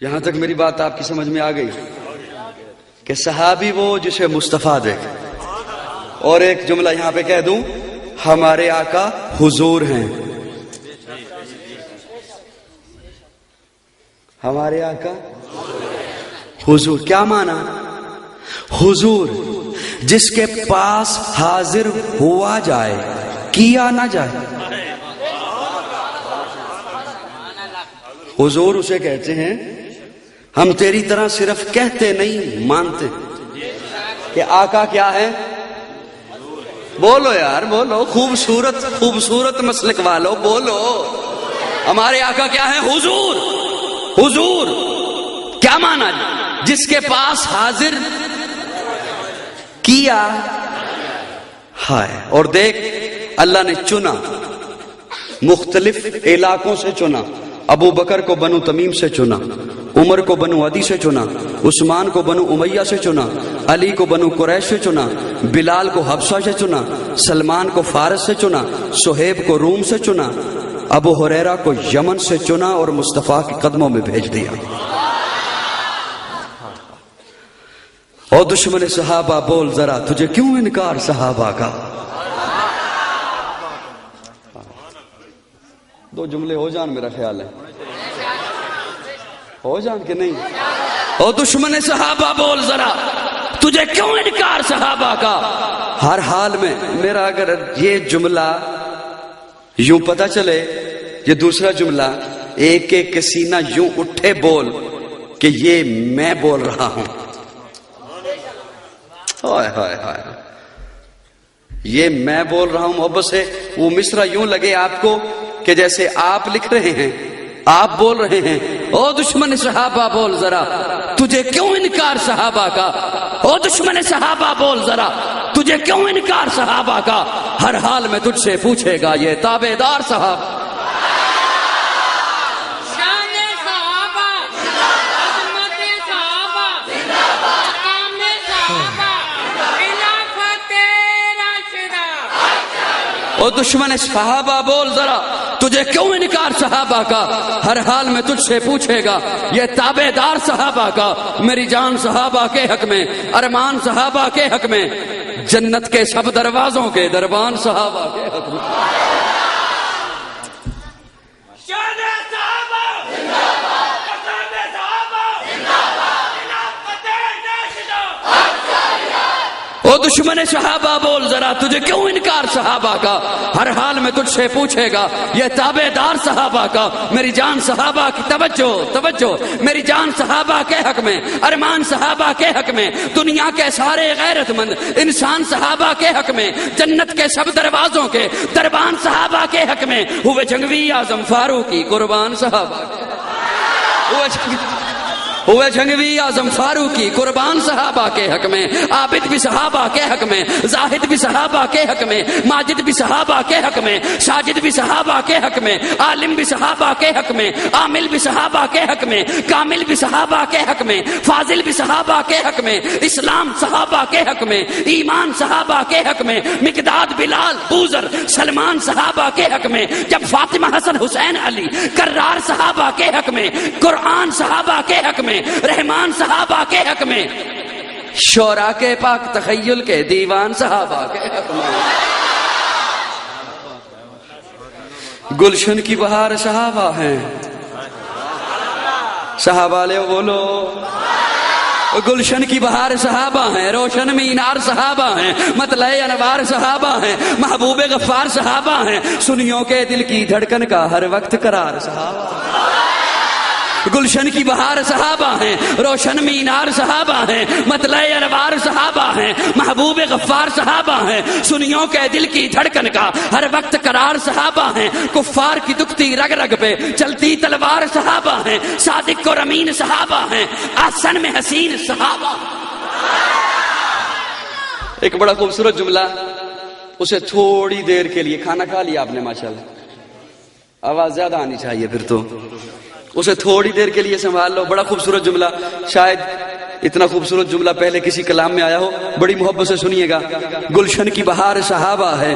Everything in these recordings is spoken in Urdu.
یہاں تک میری بات آپ کی سمجھ میں آ گئی کہ صحابی وہ جسے مصطفیٰ دیکھے. اور ایک جملہ یہاں پہ کہہ دوں، ہمارے آقا حضور ہیں. ہمارے آقا حضور کیا مانا؟ حضور جس کے پاس حاضر ہوا جائے، کیا نہ جائے. حضور اسے کہتے ہیں ہم تیری طرح صرف کہتے نہیں، مانتے کہ آقا کیا ہے. بولو یار بولو، خوبصورت خوبصورت مسلک والو بولو، ہمارے آقا کیا ہے؟ حضور. حضور کیا مانا؟ جس کے پاس حاضر کیا ہے. اور دیکھ اللہ نے چنا، مختلف علاقوں سے چنا. ابو بکر کو بنو تمیم سے چنا، عمر کو بنو عدی سے چنا، عثمان کو بنو امیہ سے چنا، علی کو بنو قریش سے چنا، بلال کو حبشہ سے چنا، سلمان کو فارس سے چنا، صہیب کو روم سے چنا، ابو ہریرہ کو یمن سے چنا اور مصطفیٰ کے قدموں میں بھیج دیا. اور دشمن صحابہ بول ذرا تجھے کیوں انکار صحابہ کا؟ دو جملے ہو جان، میرا خیال ہے ہو جان کہ نہیں. اور دشمن صحابہ بول ذرا تجھے کیوں انکار صحابہ کا؟ ہر حال میں میرا اگر یہ جملہ یوں پتہ چلے، یہ دوسرا جملہ ایک ایک کے سینہ یوں اٹھے بول کہ یہ میں بول رہا ہوں. ہائے ہائے ہائے، یہ میں بول رہا ہوں. محبت سے وہ مصرع یوں لگے آپ کو کہ جیسے آپ لکھ رہے ہیں، آپ بول رہے ہیں. او دشمن صحابہ بول ذرا تجھے کیوں انکار صحابہ کا؟ او دشمن صحابہ بول ذرا تجھے کیوں انکار صحابہ کا؟ ہر حال میں تجھ سے پوچھے گا یہ تابعدار صحابہ. او دشمن صحابہ بول ذرا تجھے کیوں انکار صحابہ کا؟ ہر حال میں تجھ سے پوچھے گا یہ تابعدار صحابہ کا. میری جان صحابہ کے حق میں، ارمان صحابہ کے حق میں، جنت کے سب دروازوں کے دربان صحابہ کے حق میں. او دشمن صحابہ بول ذرا تجھے کیوں انکار صحابہ کا؟ ہر حال میں تجھ سے پوچھے گا یہ تابعدار صحابہ کا. میری جان صحابہ کی توجہ توجہ، میری جان صحابہ کے حق میں، ارمان صحابہ کے حق میں، دنیا کے سارے غیرت مند انسان صحابہ کے حق میں، جنت کے سب دروازوں کے دربان صحابہ کے حق میں. ہوئے جنگوی اعظم فاروقی قربان صحابہ ہوئے جنگوی اعظم فاروقی قربان صحابہ کے حق میں. عابد بھی صحابہ کے حق میں، زاہد بھی صحابہ کے حق میں، ماجد بھی صحابہ کے حق میں، ساجد بھی صحابہ کے حق میں، عالم بھی صحابہ کے حق میں، عامل بھی صحابہ کے حق میں، کامل بھی صحابہ کے حق میں، فاضل بھی صحابہ کے حق میں، اسلام صحابہ کے حق میں، ایمان صحابہ کے حق میں، مقداد بلال بوذر سلمان صحابہ کے حق میں، جب فاطمہ حسن حسین علی کرار صحابہ کے حق میں، قرآن صحابہ کے حق میں، رحمان صحابہ کے حق میں، شعراء کے پاک تخیل کے دیوان صحابہ کے حق میں. گلشن کی بہار صحابہ ہیں. صحابہ لے بولو. گلشن کی بہار صحابہ ہیں، روشن مینار صحابہ ہیں، مطلع انوار صحابہ ہیں، محبوب غفار صحابہ ہیں، سنیوں کے دل کی دھڑکن کا ہر وقت قرار صحابہ. گلشن کی بہار صحابہ ہیں، روشن مینار صحابہ ہیں، مطلع انوار صحابہ ہیں، محبوب غفار صحابہ ہیں، سنیوں کے دل کی دھڑکن کا ہر وقت قرار صحابہ ہیں، کفار کی دکھتی رگ رگ پہ چلتی تلوار صحابہ ہیں، صادق اور امین صحابہ ہیں، احسن میں حسین صحابہ. ایک بڑا خوبصورت جملہ، اسے تھوڑی دیر کے لیے، کھانا کھا لیا آپ نے ماشاءاللہ، آواز زیادہ آنی چاہیے پھر تو، اسے تھوڑی دیر کے لیے سنبھال لو. بڑا خوبصورت جملہ، شاید اتنا خوبصورت جملہ پہلے کسی کلام میں آیا ہو؟ بڑی محبت سے سنیے گا. گلشن کی بہار صحابہ ہے،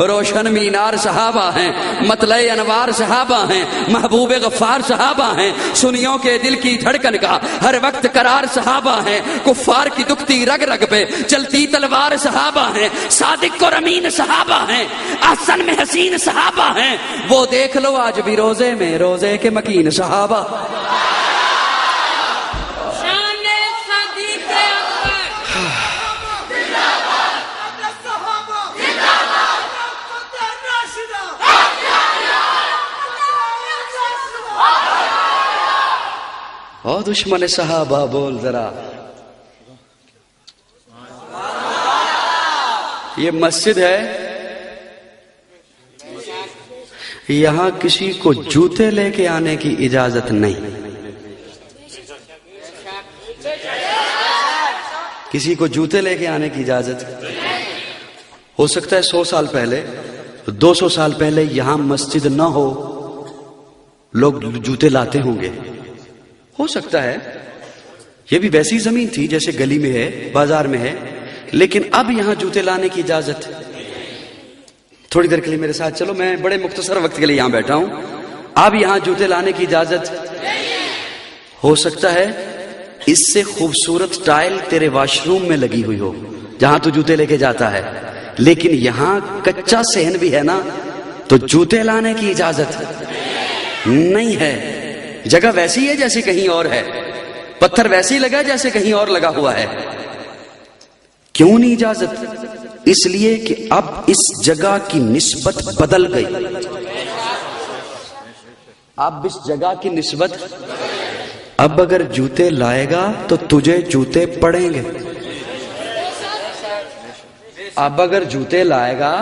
روشن مینار صحابہ ہیں، مطلع انوار صحابہ ہیں، محبوب غفار صحابہ ہیں، سنیوں کے دل کی دھڑکن کا ہر وقت قرار صحابہ ہیں، کفار کی دکھتی رگ رگ پہ چلتی تلوار صحابہ ہیں، صادق اور امین صحابہ ہیں، احسن میں حسین صحابہ ہیں. وہ دیکھ لو آج بھی روزے میں روزے کے مکین صحابہ. او دشمن صحابہ بول ذرا. یہ مسجد ہے، یہاں کسی کو جوتے لے کے آنے کی اجازت نہیں. کسی کو جوتے لے کے آنے کی اجازت. ہو سکتا ہے 100 سال پہلے 200 سال پہلے یہاں مسجد نہ ہو، لوگ جوتے لاتے ہوں گے، ہو سکتا ہے. یہ بھی ویسی زمین تھی جیسے گلی میں ہے، بازار میں ہے، لیکن اب یہاں جوتے لانے کی اجازت. تھوڑی دیر کے لیے میرے ساتھ چلو، میں بڑے مختصر وقت کے لیے یہاں بیٹھا ہوں. اب یہاں جوتے لانے کی اجازت. ہو سکتا ہے اس سے خوبصورت ٹائل تیرے واش روم میں لگی ہوئی ہو جہاں تو جوتے لے کے جاتا ہے، لیکن یہاں کچا صحن بھی ہے نا، تو جوتے لانے کی اجازت نہیں ہے. جگہ ویسی ہے جیسے کہیں اور ہے، پتھر ویسے ہی لگا جیسے کہیں اور لگا ہوا ہے. کیوں نہیں اجازت؟ اس لیے کہ اب اس جگہ کی نسبت بدل گئی. اب اس جگہ کی نسبت، اب اگر جوتے لائے گا تو تجھے جوتے پڑیں گے. اب اگر جوتے لائے گا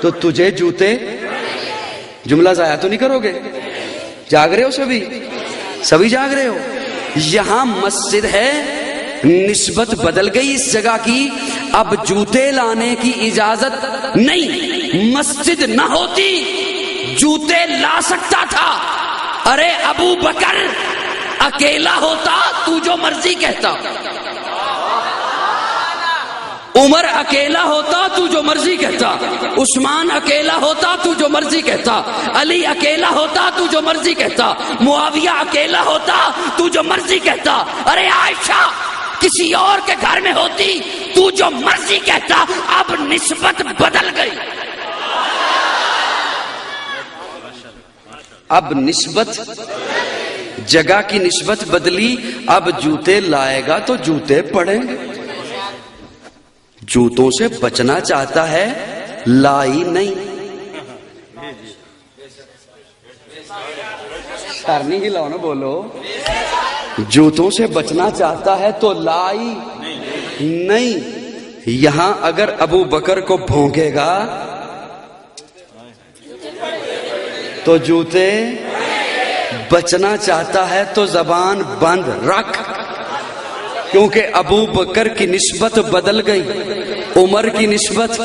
تو تجھے جوتے. جملہ ضائع تو نہیں کرو گے؟ جاگ رہے ہو سبھی جاگ رہے ہو؟ یہاں مسجد ہے، نسبت بدل گئی اس جگہ کی، اب جوتے لانے کی اجازت نہیں. مسجد نہ ہوتی جوتے لا سکتا تھا. ارے ابو بکر اکیلا ہوتا تو جو مرضی کہتا، عمر اکیلا ہوتا تو جو مرضی کہتا، عثمان اکیلا ہوتا تو جو مرضی کہتا، علی اکیلا ہوتا تو جو مرضی کہتا، معاویہ اکیلا ہوتا تو جو مرضی کہتا. ارے عائشہ کسی اور کے گھر میں ہوتی تو جو مرضی کہتا. اب نسبت بدل گئی. اب نسبت، جگہ کی نسبت بدلی. اب جوتے لائے گا تو جوتے پڑیں گے. جوتوں سے بچنا چاہتا ہے، لائی نہیں. سر نہیں ہلاؤ نا، بولو. جوتوں سے بچنا چاہتا ہے تو لائی نہیں. یہاں اگر ابو بکر کو بھونکے گا تو جوتے. بچنا چاہتا ہے تو زبان بند رکھ، کیونکہ ابو بکر کی نسبت بدل گئی، عمر کی نسبت،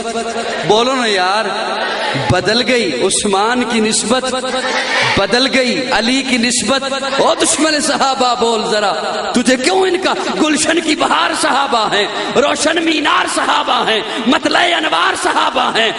بولو نا یار، بدل گئی، عثمان کی نسبت بدل گئی، علی کی نسبت. او دشمن صحابہ بول ذرا، تجھے کیوں ان کا؟ گلشن کی بہار صحابہ ہیں، روشن مینار صحابہ ہیں، مطلع انوار صحابہ ہیں،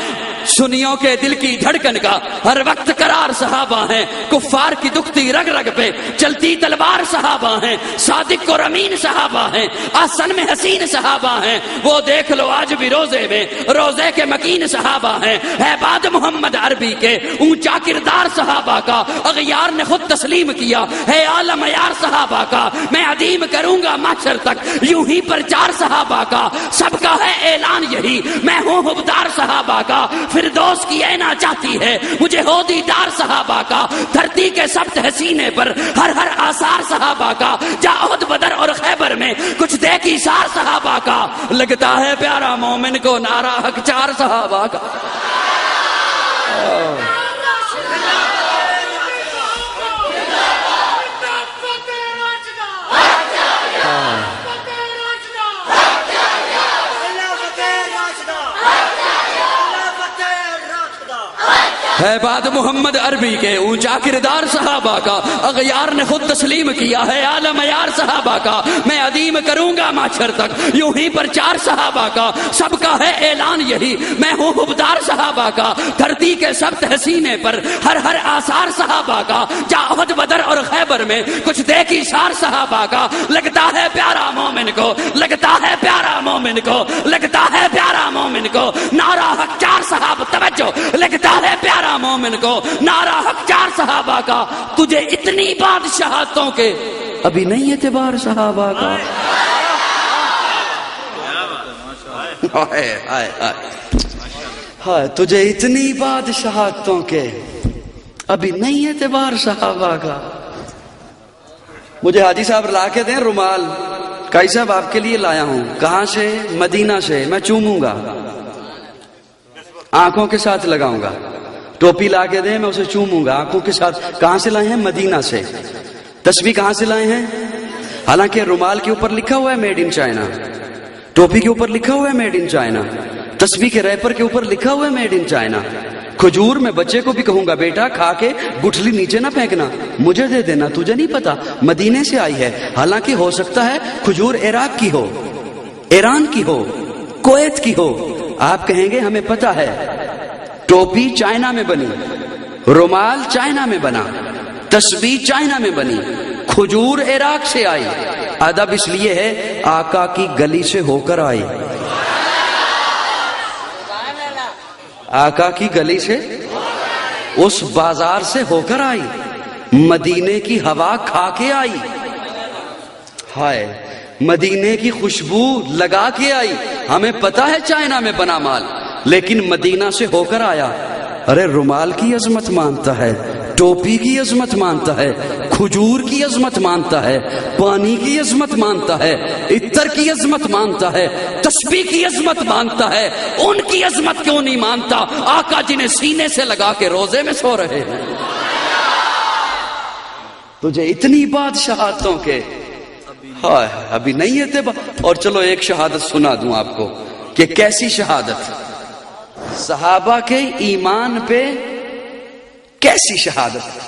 سنیوں کے دل کی دھڑکن کا ہر وقت قرار صحابہ ہیں، کفار کی دکھتی رگ رگ پہ چلتی تلوار صحابہ ہیں، صادق اور امین صحابہ ہیں، احسن میں حسین صحابہ ہیں. وہ دیکھ لو آج بھی روزے میں روزے کے مکین صحابہ ہیں. ہے بعد محمد عربی کے اونچا کردار صحابہ کا، اغیار نے خود تسلیم کیا ہے عالم یار صحابہ کا. میں عدیم کروں گا محشر تک یوں ہی پرچار صحابہ کا. سب کا ہے اعلان یہی، میں ہوں حبدار صحابہ کا. فردوس کی اینا چاہتی ہے مجھے ہو دیدار صحابہ کا. دھرتی کے سبت حسینے پر ہر ہر آثار صحابہ کا. جا احد بدر اور خیبر میں کچھ دیکھ ایثار صحابہ کا. لگتا ہے پیارا مومن کو نعرہ حق چار صحابہ کا. ہے بات محمد عربی کے اونچا کردار صحابہ کا، اغیار نے خود تسلیم کیا ہے اعلی معیار صحابہ کا، میں عدیم کروں گا معاشر تک یوں ہی پرچار صحابہ کا، سب کا ہے اعلان یہی میں ہوں حبدار صحابہ کا، دھرتی کے سب تحسینے پر ہر ہر آثار صحابہ کا، جا احد بدر اور خیبر میں کچھ دیکھی شار صحابہ کا، لگتا ہے پیارا مومن کو، لگتا ہے پیارا مومن کو، لگتا ہے پیارا مومن کو، نعرہ حق چار صحابہ توجہ، لگتا ہے پیارا مومن کو، نعرہ حق چار صحابہ کا، تجھے اتنی بادشاہتوں کے ابھی نہیں اعتبار صحابہ کا۔ ہائے تجھے اتنی بادشاہتوں کے ابھی نہیں اعتبار صحابہ کا۔ مجھے حاجی صاحب لا کے دیں رومال، کائی صاحب آپ کے لیے لایا ہوں، کہاں سے؟ مدینہ سے، میں چوموں گا، آنکھوں کے ساتھ لگاؤں گا۔ ٹوپی لا کے دیں، میں اسے چوموں گا آنکھوں کے ساتھ۔ کہاں سے لائے ہیں؟ مدینہ سے۔ تسبیح کہاں سے لائے ہیں؟ حالانکہ رومال کے اوپر لکھا ہوا ہے میڈ ان چائنا، ٹوپی کے اوپر لکھا ہوا ہے میڈ ان چائنا، تسبیح کے ریپر کے اوپر لکھا ہوا ہے میڈ ان چائنا۔ کھجور میں بچے کو بھی کہوں گا بیٹا کھا کے گٹھلی نیچے نہ پھینکنا، مجھے دے دینا، تجھے نہیں پتا مدینے سے آئی ہے۔ حالانکہ ہو سکتا ہے کھجور عراق کی ہو، ایران کی ہو، کویت کی ہو، آپ کہیں گے ہمیں پتا ہے۔ ٹوپی چائنا میں بنی، رومال چائنا میں بنا، تسبیح چائنا میں بنی، کھجور عراق سے آئی۔ ادب اس لیے ہے آقا کی گلی سے ہو کر آئی، آقا کی گلی سے، اس بازار سے ہو کر آئی، مدینے کی ہوا کھا کے آئی، ہائے مدینے کی خوشبو لگا کے آئی۔ ہمیں پتا ہے چائنا میں بنا مال، لیکن مدینہ سے ہو کر آیا۔ ارے رومال کی عظمت مانتا ہے، ٹوپی کی عظمت مانتا ہے، کھجور کی عظمت مانتا ہے، پانی کی عظمت مانتا ہے، عطر کی عظمت مانتا ہے، تسبیح کی عظمت مانتا ہے، ان کی عظمت کیوں نہیں مانتا آقا جنہیں سینے سے لگا کے روزے میں سو رہے ہیں؟ تجھے اتنی بادشاہتوں کے ہائے ابھی نہیں ہے تیبا۔ اور چلو ایک شہادت سنا دوں آپ کو کہ کیسی شہادت، صحابہ کے ایمان پہ کیسی شہادت۔